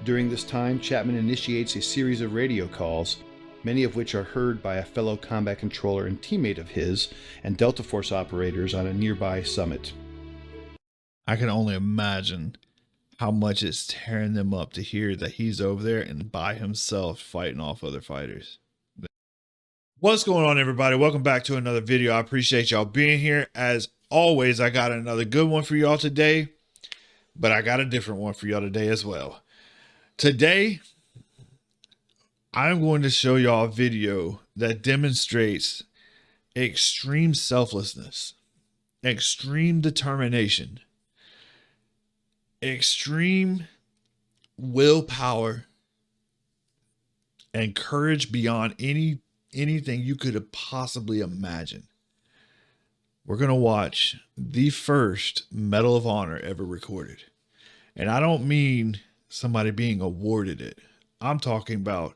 During this time, Chapman initiates a series of radio calls, many of which are heard by a fellow combat controller and teammate of his and Delta Force operators on a nearby summit. I can only imagine how much it's tearing them up to hear that he's over there and by himself fighting off other fighters. What's going on, everybody? Welcome back to another video. I appreciate y'all being here. As always, I got another good one for y'all today, but I got a different one for y'all today as well. Today, I'm going to show y'all a video that demonstrates extreme selflessness, extreme determination, extreme willpower, and courage beyond anything you could have possibly imagined. We're going to watch the first Medal of Honor ever recorded. And I don't mean somebody being awarded it. I'm talking about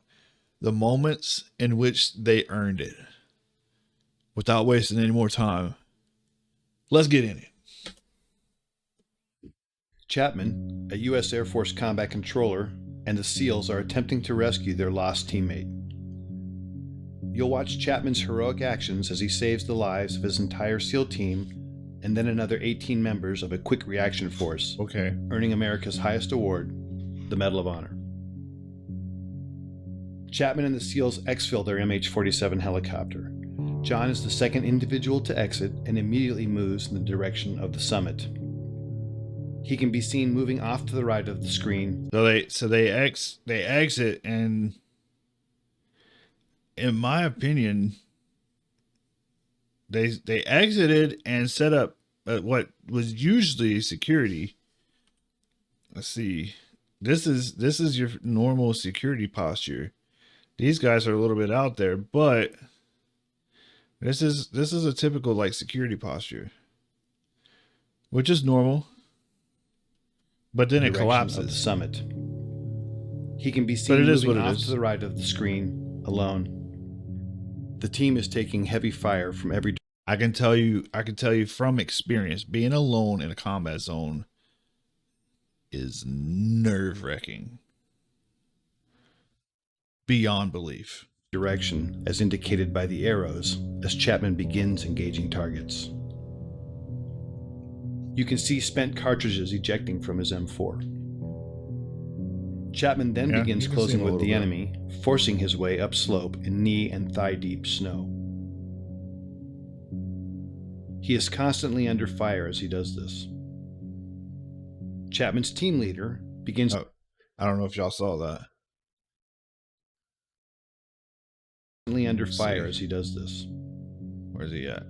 the moments in which they earned it. Without wasting any more time, let's get in it. Chapman, a U.S. Air Force combat controller, and the SEALs are attempting to rescue their lost teammate. You'll watch Chapman's heroic actions as he saves the lives of his entire SEAL team and then another 18 members of a quick reaction force, earning America's highest award, the Medal of Honor. Chapman and the SEALs exfil their MH-47 helicopter. John is the second individual to exit and immediately moves in the direction of the summit. He can be seen moving off to the right of the screen. So they exit, and in my opinion, they exited and set up what was usually security. Let's see. This is your normal security posture. These guys are a little bit out there, but this is a typical like security posture, which is normal. But then it collapses. Of the summit. He can be seen moving off to the right of the screen, alone. The team is taking heavy fire from every. I can tell you from experience, being alone in a combat zone is nerve-wracking beyond belief. Direction, as indicated by the arrows, as Chapman begins engaging targets. You can see spent cartridges ejecting from his M4. Chapman then begins closing with the enemy, forcing his way upslope in knee and thigh-deep snow. He is constantly under fire as he does this. Chapman's team leader begins... I don't know if y'all saw that. Under fire as he does this. Where's he at?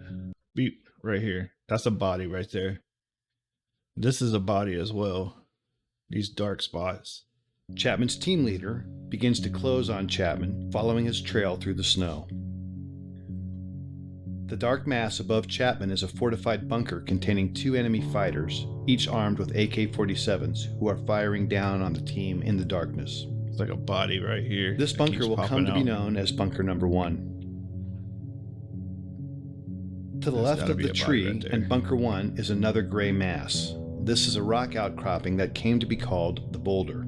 Beep, right here. That's a body right there. This is a body as well. These dark spots. Chapman's team leader begins to close on Chapman, following his trail through the snow. The dark mass above Chapman is a fortified bunker containing 2 enemy fighters, each armed with AK-47s, who are firing down on the team in the darkness. It's like a body right here. This bunker will come to be known as Bunker Number 1. To the left of the tree and Bunker 1 is another gray mass. This is a rock outcropping that came to be called the Boulder.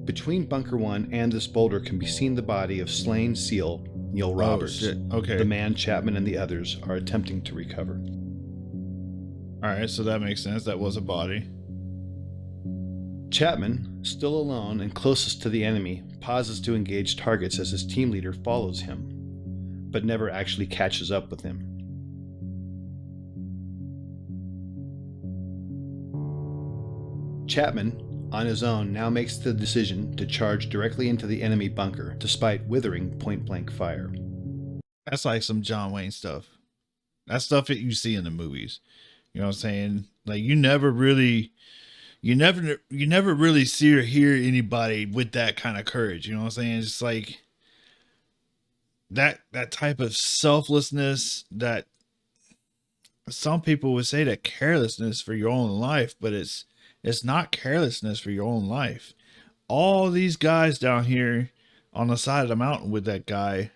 Between Bunker 1 and this boulder can be seen the body of slain SEAL Neil Roberts. The man Chapman and the others are attempting to recover. Alright, so that makes sense. That was a body. Chapman, still alone and closest to the enemy, pauses to engage targets as his team leader follows him, but never actually catches up with him. Chapman, on his own, now makes the decision to charge directly into the enemy bunker, despite withering point-blank fire. That's like some John Wayne stuff. That's stuff that you see in the movies. You know what I'm saying? Like you never really see or hear anybody with that kind of courage. You know what I'm saying? It's like that type of selflessness, that some people would say that carelessness for your own life, but it's not carelessness for your own life. All these guys down here on the side of the mountain with that guy,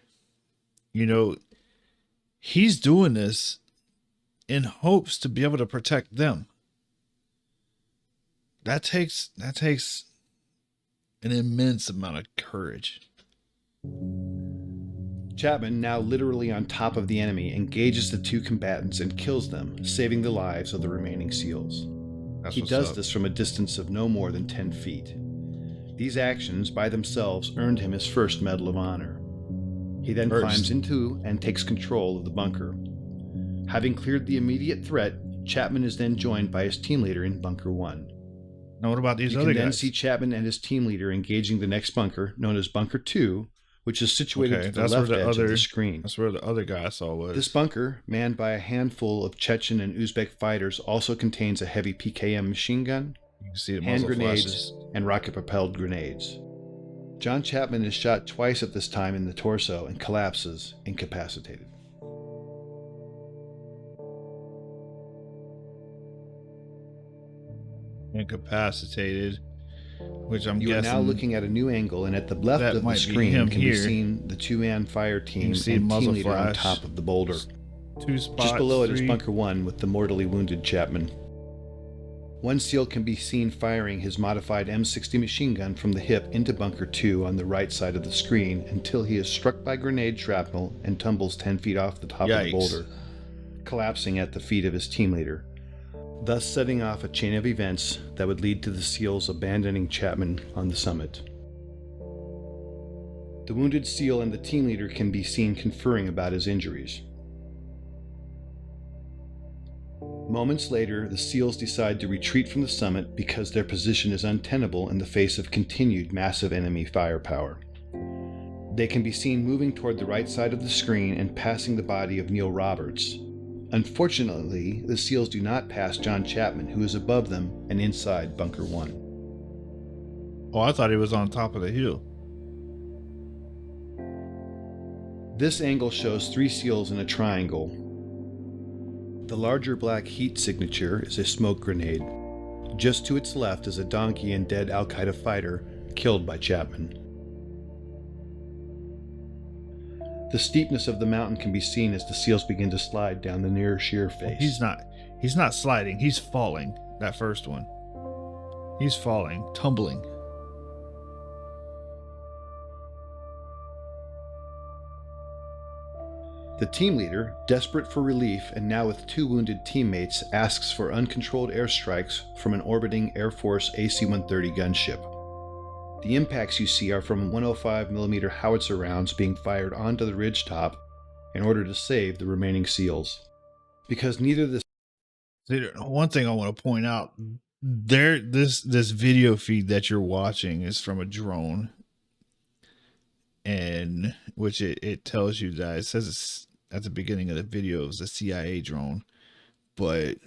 you know, he's doing this in hopes to be able to protect them. That takes an immense amount of courage. Chapman, now literally on top of the enemy, engages the two combatants and kills them, saving the lives of the remaining SEALs. He does this from a distance of no more than 10 feet. These actions by themselves earned him his first Medal of Honor. He then climbs into and takes control of the bunker. Having cleared the immediate threat, Chapman is then joined by his team leader in Bunker 1. Now what about these other guys? You can then see Chapman and his team leader engaging the next bunker, known as Bunker 2, which is situated to the left edge of the screen. That's where the other guy I saw was. This bunker, manned by a handful of Chechen and Uzbek fighters, also contains a heavy PKM machine gun, hand grenades, and rocket-propelled grenades. John Chapman is shot twice at this time in the torso and collapses, incapacitated. Which I'm guessing you are now looking at a new angle, and at the left of the screen can be seen the two-man fire team and team leader on top of the boulder. Just below it is Bunker 1 with the mortally wounded Chapman. One SEAL can be seen firing his modified M60 machine gun from the hip into Bunker 2 on the right side of the screen until he is struck by grenade shrapnel and tumbles 10 feet off the top of the boulder, collapsing at the feet of his team leader, thus setting off a chain of events that would lead to the SEALs abandoning Chapman on the summit. The wounded SEAL and the team leader can be seen conferring about his injuries. Moments later, the SEALs decide to retreat from the summit because their position is untenable in the face of continued massive enemy firepower. They can be seen moving toward the right side of the screen and passing the body of Neil Roberts. Unfortunately, the SEALs do not pass John Chapman, who is above them and inside Bunker 1. Oh, I thought he was on top of the hill. This angle shows 3 SEALs in a triangle. The larger black heat signature is a smoke grenade. Just to its left is a donkey and dead Al-Qaeda fighter killed by Chapman. The steepness of the mountain can be seen as the SEALs begin to slide down the near sheer face. He's not sliding, he's falling. That first one. He's falling, tumbling. The team leader, desperate for relief and now with 2 wounded teammates, asks for uncontrolled airstrikes from an orbiting Air Force AC-130 gunship. The impacts you see are from 105mm howitzer rounds being fired onto the ridgetop in order to save the remaining SEALs. Because neither the... One thing I want to point out, this video feed that you're watching is from a drone, and which it tells you that it says it's at the beginning of the video it was a CIA drone, but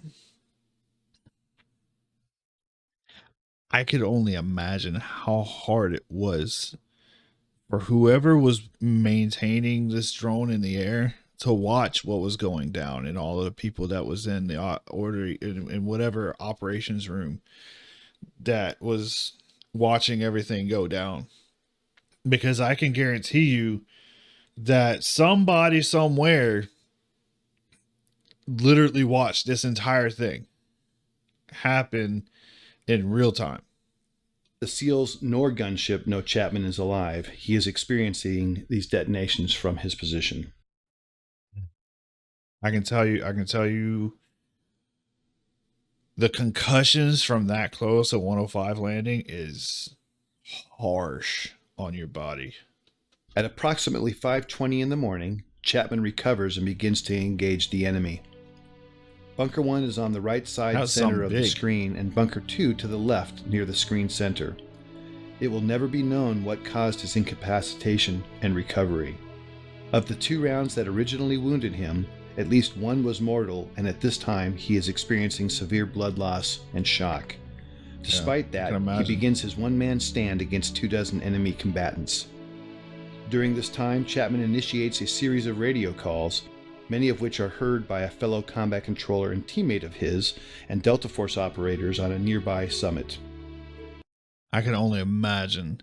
I could only imagine how hard it was for whoever was maintaining this drone in the air to watch what was going down and all of the people that was in the order in whatever operations room that was watching everything go down. Because I can guarantee you that somebody somewhere literally watched this entire thing happen in real time. The SEALs nor gunship know Chapman is alive. He is experiencing these detonations from his position. I can tell you the concussions from that close at 105 landing is harsh on your body. At approximately 5:20 in the morning, Chapman recovers and begins to engage the enemy. Bunker 1 is on the right side center of the screen and Bunker 2 to the left near the screen center. It will never be known what caused his incapacitation and recovery. Of the 2 rounds that originally wounded him, at least 1 was mortal, and at this time he is experiencing severe blood loss and shock. Despite that, he begins his one-man stand against 24 enemy combatants. During this time, Chapman initiates a series of radio calls, many of which are heard by a fellow combat controller and teammate of his and Delta Force operators on a nearby summit. I can only imagine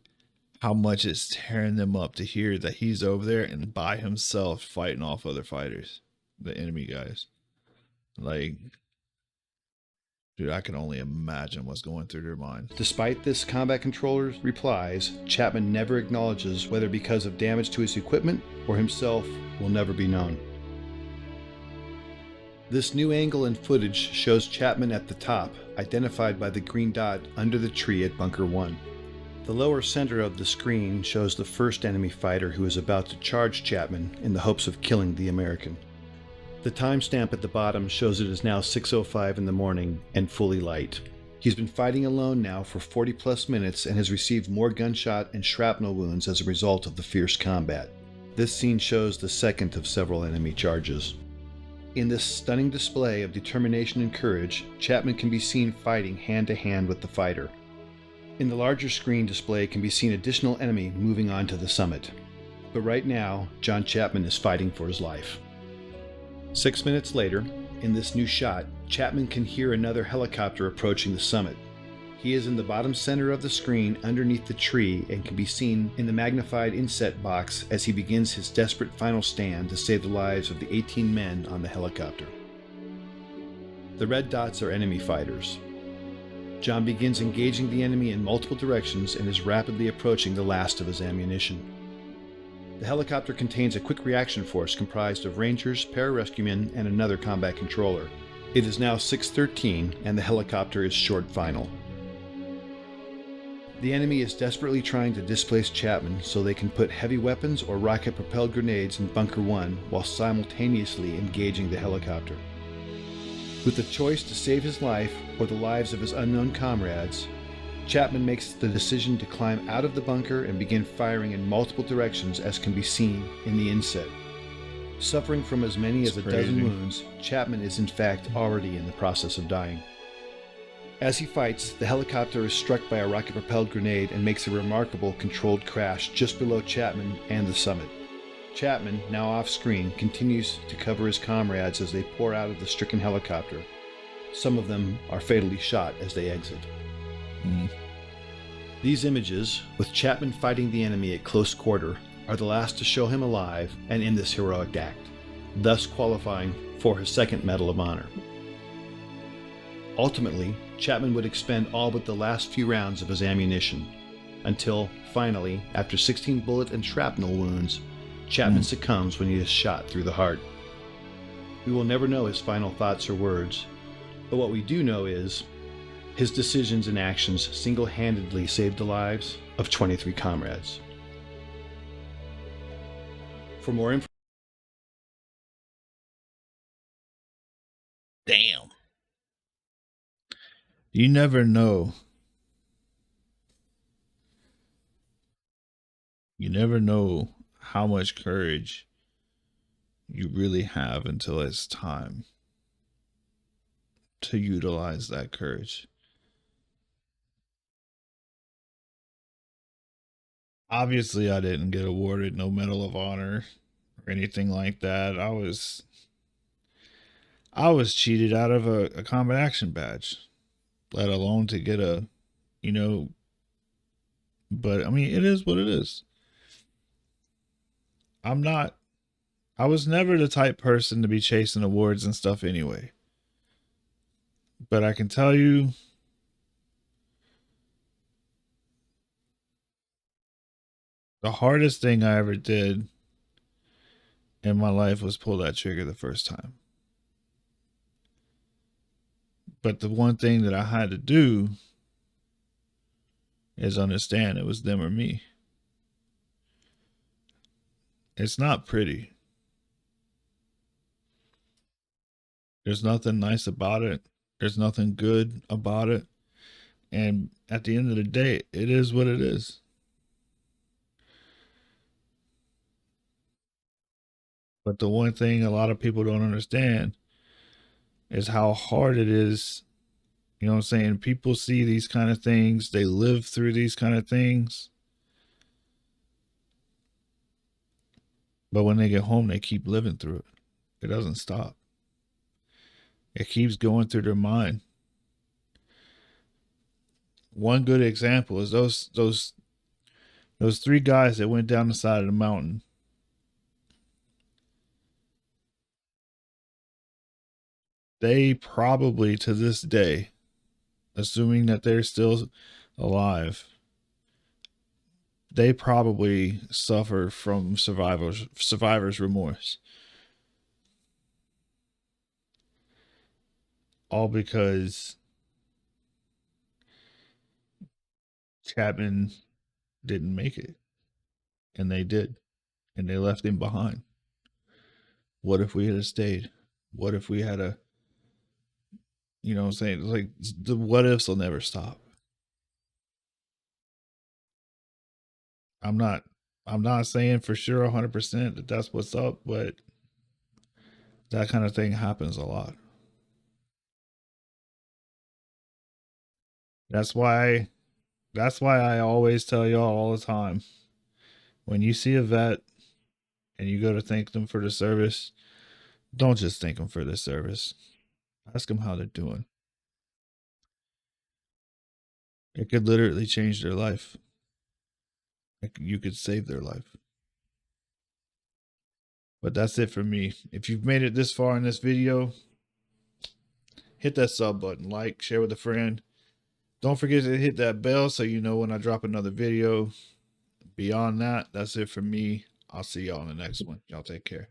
how much it's tearing them up to hear that he's over there and by himself fighting off other fighters, the enemy guys. Like, Dude, I can only imagine what's going through their mind. Despite this combat controller's replies, Chapman never acknowledges whether because of damage to his equipment or himself will never be known. This new angle and footage shows Chapman at the top, identified by the green dot under the tree at Bunker 1. The lower center of the screen shows the first enemy fighter who is about to charge Chapman in the hopes of killing the American. The timestamp at the bottom shows it is now 6:05 in the morning and fully light. He's been fighting alone now for 40 plus minutes and has received more gunshot and shrapnel wounds as a result of the fierce combat. This scene shows the second of several enemy charges. In this stunning display of determination and courage, Chapman can be seen fighting hand to hand with the fighter. In the larger screen display can be seen additional enemy moving on to the summit. But right now, John Chapman is fighting for his life. 6 minutes later, in this new shot, Chapman can hear another helicopter approaching the summit. He is in the bottom center of the screen underneath the tree and can be seen in the magnified inset box as he begins his desperate final stand to save the lives of the 18 men on the helicopter. The red dots are enemy fighters. John begins engaging the enemy in multiple directions and is rapidly approaching the last of his ammunition. The helicopter contains a quick reaction force comprised of Rangers, pararescuemen, and another combat controller. It is now 6:13 and the helicopter is short final. The enemy is desperately trying to displace Chapman so they can put heavy weapons or rocket-propelled grenades in Bunker 1 while simultaneously engaging the helicopter. With the choice to save his life or the lives of his unknown comrades, Chapman makes the decision to climb out of the bunker and begin firing in multiple directions as can be seen in the inset. Suffering from as many as a dozen wounds, Chapman is in fact already in the process of dying. As he fights, the helicopter is struck by a rocket-propelled grenade and makes a remarkable controlled crash just below Chapman and the summit. Chapman, now off-screen, continues to cover his comrades as they pour out of the stricken helicopter. Some of them are fatally shot as they exit. These images, with Chapman fighting the enemy at close quarter, are the last to show him alive and in this heroic act, thus qualifying for his second Medal of Honor. Ultimately, Chapman would expend all but the last few rounds of his ammunition, until, finally, after 16 bullet and shrapnel wounds, Chapman succumbs when he is shot through the heart. We will never know his final thoughts or words, but what we do know is his decisions and actions single-handedly saved the lives of 23 comrades. For more information, Damn. You never know. You never know how much courage you really have until it's time to utilize that courage. Obviously, I didn't get awarded no Medal of Honor or anything like that. I was cheated out of a combat action badge, let alone to get a, but I mean, it is what it is. I was never the type person to be chasing awards and stuff anyway. But I can tell you, the hardest thing I ever did in my life was pull that trigger the first time. But the one thing that I had to do is understand it was them or me. It's not pretty. There's nothing nice about it. There's nothing good about it. And at the end of the day, it is what it is. But the one thing a lot of people don't understand is how hard it is. You know what I'm saying? People see these kind of things. They live through these kind of things. But when they get home, they keep living through it. It doesn't stop. It keeps going through their mind. One good example is those 3 guys that went down the side of the mountain. They probably, to this day, assuming that they're still alive, they probably suffer from survivor's remorse. All because Chapman didn't make it. And they did. And they left him behind. What if we had stayed? What if we had you know what I'm saying? Like, the what ifs will never stop. I'm not saying for sure 100% that that's what's up, but that kind of thing happens a lot. That's why I always tell y'all all the time, when you see a vet and you go to thank them for the service, don't just thank them for the service. Ask them how they're doing. It could literally change their life. You could save their life. But that's it for me. If you've made it this far in this video, hit that sub button, like, share with a friend. Don't forget to hit that bell so you know when I drop another video. Beyond that, that's it for me. I'll see y'all in the next one. Y'all take care.